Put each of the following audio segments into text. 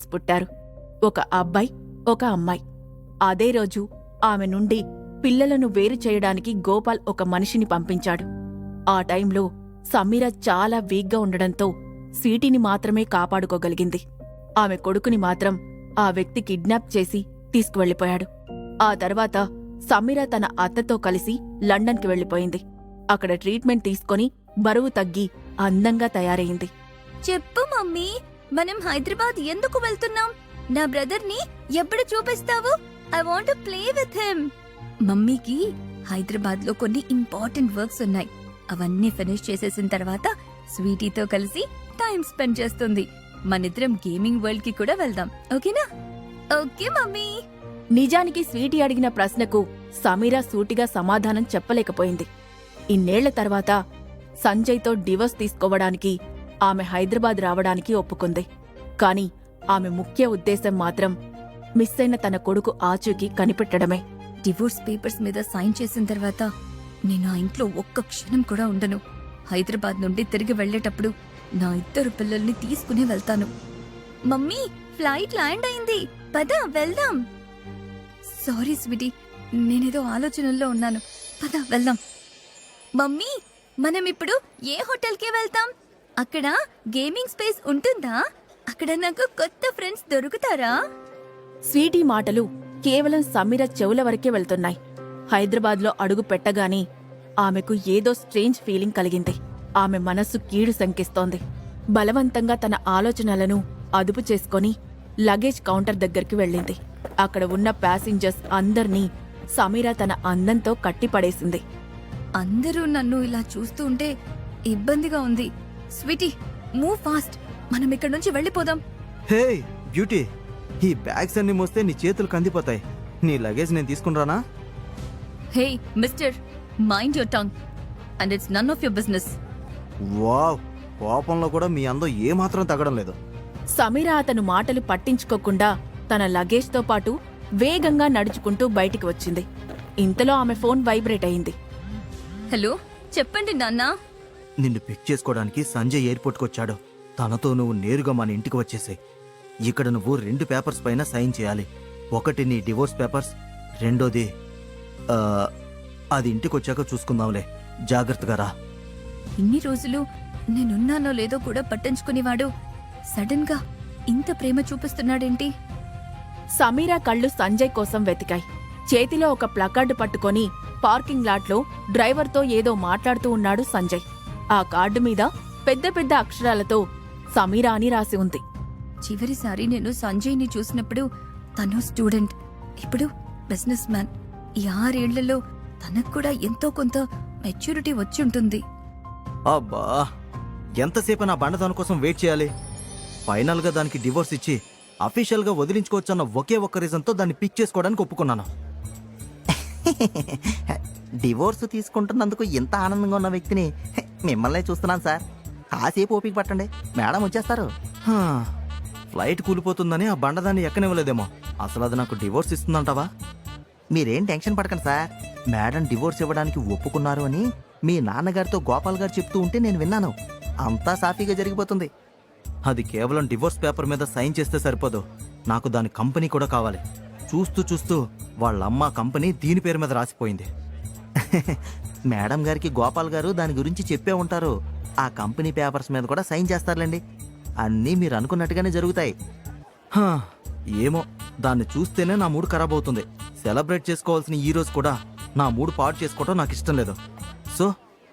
Twins పుట్టారు. ఒక అబ్బాయి, ఒక అమ్మాయి. అదే రోజు ఆమె నుండి పిల్లలను వేరు చేయడానికి గోపాల్ ఒక మనిషిని పంపించాడు. ఆ టైంలో సమీర చాలా వీక్గా ఉండడంతో స్వీటీని మాత్రమే కాపాడుకోగలిగింది. ఆమె కొడుకుని మాత్రం ఆ వ్యక్తి కిడ్నాప్ చేసి తీసుకువెళ్లిపోయాడు. ఆ తర్వాత సమీర తన అత్తతో కలిసి లండన్కి వెళ్లిపోయింది. అక్కడ ట్రీట్మెంట్ తీసుకొని బరువు తగ్గి అందంగా తయారయింది. చెప్పు మమ్మీ, మనం హైదరాబాద్ ఎందుకు వెళ్తున్నాం? నా బ్రదర్ని ఎప్పుడు చూపిస్తావు? I want to play with him. మమ్మీకి హైదరాబాద్ లో కొన్ని ఇంపార్టెంట్ వర్క్స్ ఉన్నాయి. అవన్నీ ఫినిష్ చేసేసిన తర్వాత స్వీటీతో కలిసి టైం స్పెండ్ చేస్తుంది. మనిద్దరం గేమింగ్ వరల్డ్ కి కూడా వెళ్దాం, ఓకేనా? Okay mummy. నిజానికి స్వీటీ అడిగిన ప్రశ్నకు సమీర సూటిగా సమాధానం చెప్పలేకపోయింది. ఇన్నేళ్ల తర్వాత సంజయ్తో డివోర్స్ తీసుకోవడానికి ఆమె హైదరాబాద్ రావడానికి ఒప్పుకుంది. కాని ఆమె ముఖ్య ఉద్దేశం మాత్రం మిస్ అయిన తన కొడుకు ఆచూకీ కనిపెట్టడమే. డివోర్స్ పేపర్స్ మీద సైన్ చేసిన తర్వాత నేను ఆ ఇంట్లో ఒక్క క్షణం కూడా ఉండను. హైదరాబాద్ నుండి తిరిగి వెళ్లేటప్పుడు నా 2 పిల్లల్ని తీసుకుని వెళ్తాను. మమ్మీ, ఫ్లైట్ ల్యాండ్ అయింది, పద వెళ్దాం. సారీ స్వీటీ, నేనేదో ఆలోచనల్లో ఉన్నాను. పద వెళ్దాం. మమ్మీ, మనం ఇప్పుడు ఏ హోటల్కి వెళ్తాం? అక్కడ గేమింగ్ స్పేస్ ఉంటుందా? అక్కడ నాకు కొత్త ఫ్రెండ్స్ దొరుకుతారా? స్వీటీ మాటలు కేవలం సమీర చెవుల వరకే వెళ్తున్నాయి. హైదరాబాద్లో అడుగు పెట్టగానే ఆమెకు ఏదో స్ట్రేంజ్ ఫీలింగ్ కలిగింది. ఆమె మనస్సు కీడు శంకిస్తోంది. బలవంతంగా తన ఆలోచనలను అదుపు చేసుకొని లగేజ్ కౌంటర్ దగ్గరికి వెళ్ళింది. అక్కడ ఉన్న ప్యాసింజర్స్ అందర్నీ సమీర తన అందంతో కట్టిపడేసింది. అందరూ నన్ను ఇలా చూస్తూ ఉంటే ఇబ్బందిగా ఉంది. స్వీటీ, మూవ్ ఫాస్ట్, మనం ఇక్కడ నుంచి వెళ్ళిపోదాం. హే బ్యూటీ, ఈ బ్యాగ్స్ అన్ని మోస్తే నీ చేతులు కందిపోతాయి. నీ లగేజ్ నేను తీసుకునిరానా? Hey mister, mind your tongue and it's none of your business. Wow, కోపంలో కూడా మీ అందం ఏమాత్రం తగ్గడం లేదు. సమీర అతను మాటలు పట్టించుకోకుండా తన లగేజ్తో పాటు వేగంగా నడుచుకుంటూ బయటికి వచ్చింది. ఇంతలో ఆమె ఫోన్ వైబ్రేట్ అయింది. హలో, చెప్పండి నాన్నా. నిన్ను పిక్ చేసుకోవడానికి సంజయ్ ఎయిర్పోర్ట్కి వచ్చాడు. తనతో నువ్వు నేరుగా మన ఇంటికి వచ్చేసాయి. ఇక్కడ నువ్వు 2 పేపర్స్ పైన సైన్ చేయాలి. ఒకటి నీ డివోర్స్ పేపర్స్, రెండోది అది ఇంటికి వచ్చాక చూసుకుందాంలే. జాగ్రత్తగా రా. ఇన్ని రోజులు నేనున్నానో లేదో కూడా పట్టించుకునేవాడు సడన్ గా ఇంత ప్రేమ చూపిస్తున్నాడేంటి? సమీర కళ్ళు సంజయ్ కోసం వెతికాయి. చేతిలో ఒక ప్లకార్డు పట్టుకొని పార్కింగ్ లాట్లో డ్రైవర్తో ఏదో మాట్లాడుతూ ఉన్నాడు సంజయ్. ఆ కార్డు మీద పెద్ద పెద్ద అక్షరాలతో సమీర అని రాసి ఉంది. చివరిసారి నేను సంజయ్ని చూసినప్పుడు తను స్టూడెంట్, ఇప్పుడు బిజినెస్ మ్యాన్. ఈ 6 ఏళ్లలో తనకు కూడా ఎంతో కొంత మెచ్యూరిటీ వచ్చుంటుంది. అబ్బా, ఎంతసేపు నా బండదాని కోసం వెయిట్ చేయాలి? ఫైనల్ గా దానికి డివోర్స్ ఇచ్చి అఫీషియల్ గా వదిలించుకోవచ్చన్న ఒకే ఒక్క రీజన్తో దాన్ని పిక్ చేసుకోవడానికి ఒప్పుకున్నాను. డివోర్స్ తీసుకుంటున్నందుకు ఇంత ఆనందంగా ఉన్న వ్యక్తిని మిమ్మల్నే చూస్తున్నాను సార్. కాసేపు ఓపిక పట్టండి, మేడం వచ్చేస్తారు. హా, ఫ్లైట్ కూలిపోతుందని ఆ బండదాన్ని ఎక్కనివ్వలేదేమో. అసలు అది నాకు డివోర్స్ ఇస్తుందంటావా? మీరేం టెన్షన్ పడకండి సార్. మేడం డివోర్స్ ఇవ్వడానికి ఒప్పుకున్నారు అని మీ నాన్నగారితో గోపాల్ గారు చెప్తూ ఉంటే నేను విన్నాను. అంతా సాఫీగా జరిగిపోతుంది. అది కేవలం డివోర్స్ పేపర్ మీద సైన్ చేస్తే సరిపోదు. నాకు దాని కంపెనీ కూడా కావాలి. చూస్తూ చూస్తూ వాళ్ళమ్మ కంపెనీ దీని పేరు మీద రాసిపోయింది. మేడం గారికి గోపాల్ గారు దాని గురించి చెప్పే ఉంటారు. ఆ కంపెనీ పేపర్స్ మీద కూడా సైన్ చేస్తారులేండి. అన్నీ మీరు అనుకున్నట్టుగానే జరుగుతాయి. హా, ఏమో, దాన్ని చూస్తేనే నా మూడు ఖరాబ్ అవుతుంది. సెలబ్రేట్ చేసుకోవాల్సిన ఈ రోజు కూడా నా మూడు పాడు చేసుకోవటం నాకు ఇష్టం లేదు. సో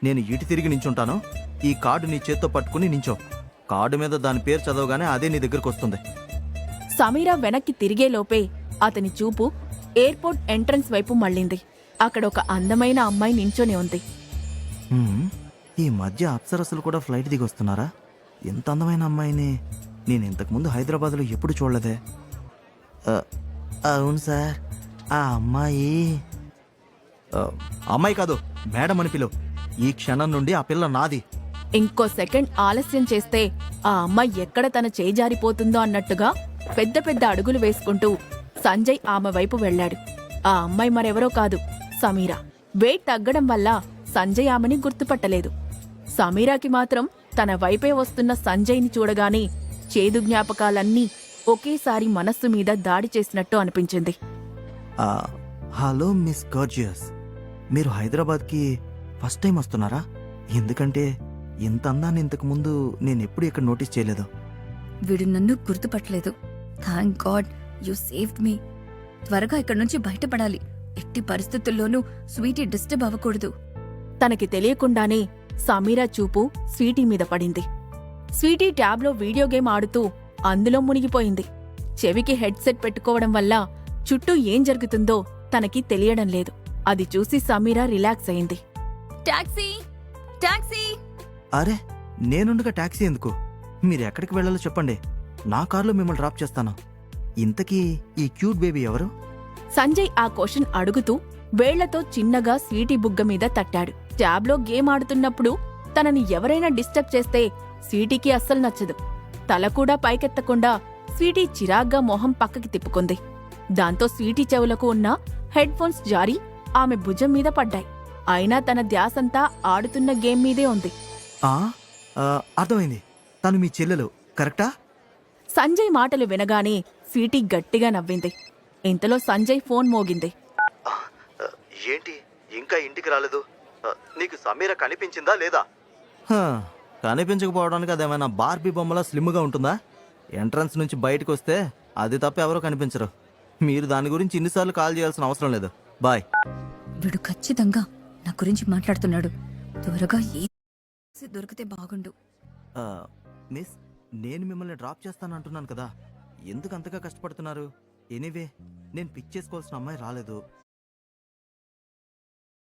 నేను ఇటు తిరిగి నించుంటాను. ఈ కార్డు నీ చేత్తో పట్టుకుని నించో. కార్డు మీద దాని పేరు చదవగానే అదే నీ దగ్గరకు వస్తుంది. సమీర వెనక్కి తిరిగేలోపే అతని చూపు ఎయిర్పోర్ట్ ఎంట్రన్స్ వైపు మళ్ళింది. అక్కడ ఒక అందమైన అమ్మాయి నించొని ఉంది. ఈ మధ్య అప్సరస్సులు కూడా ఫ్లైట్ దిగి వస్తున్నారా? ఎంత అందమైన అమ్మాయిని నేను ఇంతకుముందు హైదరాబాద్లో ఎప్పుడు చూడలేదే. అవును సార్, ఆ అమ్మాయి కాదు, మేడం అని పిలువు. ఈ క్షణం నుండి ఆ పిల్ల నాది. ఇంకో సెకండ్ ఆలస్యం చేస్తే ఆ అమ్మాయి ఎక్కడ తన చేజారిపోతుందో అన్నట్టుగా పెద్ద పెద్ద అడుగులు వేసుకుంటూ సంజయ్ ఆమె వైపు వెళ్లాడు. ఆ అమ్మాయి మరెవరో కాదు, సమీర. వెయిట్ తగ్గడం వల్ల సంజయ్ ఆమెని గుర్తుపట్టలేదు. సమీరాకి మాత్రం తన వైపే వస్తున్న సంజయ్ని చూడగానే చేదు జ్ఞాపకాలన్నీ ఒకేసారి మనస్సు మీద దాడి చేసినట్టు అనిపించింది. ఆ, హలో మిస్ గార్జియస్, మీరు హైదరాబాద్కి ఫస్ట్ టైం వస్తున్నారా? ఎందుకంటే ఇంత అందాన్ని ఇంతకు ముందు నేను ఎప్పుడు ఇక్కడ నోటీస్ చేయలేదు. వీడు నన్ను గుర్తుపట్టలేదు. Thank God you saved me. త్వరగా ఇక్కడి నుంచి బయటపడాలి. ఎట్టి పరిస్థితుల్లోనూ స్వీటీ డిస్టర్బ్ అవ్వకూడదు. తనకి తెలియకుండానే సమీరా చూపు స్వీటీ మీద పడింది. స్వీటీ ట్యాబ్లో వీడియో గేమ్ ఆడుతూ అందులో మునిగిపోయింది. చెవికి హెడ్సెట్ పెట్టుకోవడం వల్ల చుట్టూ ఏం జరుగుతుందో తనకి తెలియడం లేదు. అది చూసి సమీరా రిలాక్స్ అయింది. టాక్సీ టాక్సీ అరే, నేనుండగా టాక్సీ ఎందుకు? మీరు ఎక్కడికి వెళ్ళాలో చెప్పండి, నా కార్లో మిమ్మల్ని డ్రాప్ చేస్తాను. ఇంతకీ ఈ క్యూట్ బేబీ ఎవరు? సంజయ్ ఆ క్వశ్చన్ అడుగుతూ వేళ్లతో చిన్నగా స్వీటీ బుగ్గ మీద తట్టాడు. ట్యాబ్లో గేమ్ ఆడుతున్నప్పుడు తనని ఎవరైనా డిస్టర్బ్ చేస్తే స్వీటీకి అస్సలు నచ్చదు. తల కూడా పైకెత్తకుండా స్వీటీ చిరాగ్గా మొహం పక్కకి తిప్పుకుంది. దాంతో స్వీటీ చెవులకు ఉన్న హెడ్ ఫోన్స్ జారి ఆమె భుజం మీద పడ్డాయి. అయినా తన ధ్యాసంతా ఆడుతున్న గేమ్ మీదే ఉంది. ఆ, అర్థమైంది, తను మీ చెల్లెలు కరెక్టా? సంజయ్ మాటలు వినగానే స్వీటీ గట్టిగా నవ్వింది. ఇంతలో సంజయ్ ఫోన్ మోగింది. ఏంటి ఇంకా ఇంటికి రాలేదు? నీకు సమీర కనిపించిందా లేదా? కనిపించకపోవడానికి అదేమైనా బార్బీ బొమ్మలా స్లిమ్గా ఉంటుందా? ఎంట్రన్స్ నుంచి బయటకు వస్తే అది తప్ప ఎవరో కనిపించరు. మీరు దాని గురించి ఇన్నిసార్లు కాల్ చేయాల్సిన అవసరం లేదు. బాయ్. వీడు ఖచ్చితంగా నా గురించి మాట్లాడుతున్నాడు. త్వరగా ఏ దొరికితే బాగుండు. మిస్, నేను మిమ్మల్ని డ్రాప్ చేస్తాను అంటున్నాను కదా, ఎందుకు అంతగా కష్టపడుతున్నారు? ఎనీవే, నేను పిక్ చేసుకోవాల్సిన అమ్మాయి రాలేదు.